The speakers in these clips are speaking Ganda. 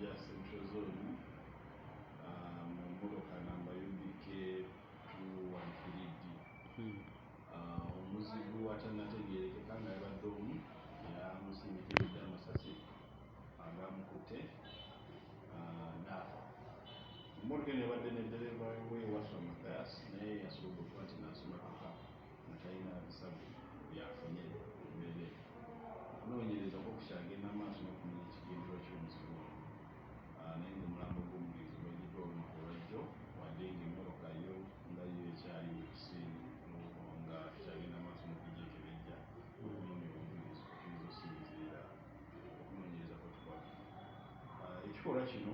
Kajja Central Zone mu mmotoka namba UBK 213D. Omuzigu atannategeerekeka nga yabadde omu yamusindikiridde amasasi agamukutte n'afa. Emmotoka eno yabadde ne ddereeva we Waswa Mathias naye yasoboddwa nti n'asomatoka nga talina bisago byafunye embeera eyo. Okunoonyereza kukyagenda maaso n'okumanya ekigendererwa ky'omuzigu ono. Naye ng'omulambo gw'omugenzi gwajjiddwa olunaku olwajjo wadde ng'emmotoka yo nga yo ekyali mu kiseera nga tukyagenda maaso n'okugyekebeja okunoonya obujulizi tuyinza okusinziira okunoonyereza kwe tukola. Ekikolwa kino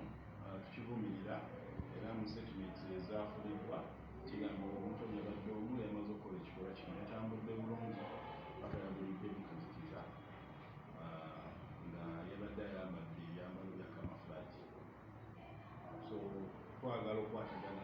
tukivumirira era mu statements ezaafunibwa kigamba omuntu ono yabadde omu yamaze okukola ekikolwa kino yatambudde bulungi paka yabulidde bukazikiza nga yabadde ayambadde ebyambalo bya camouflage. So twagala okwatagana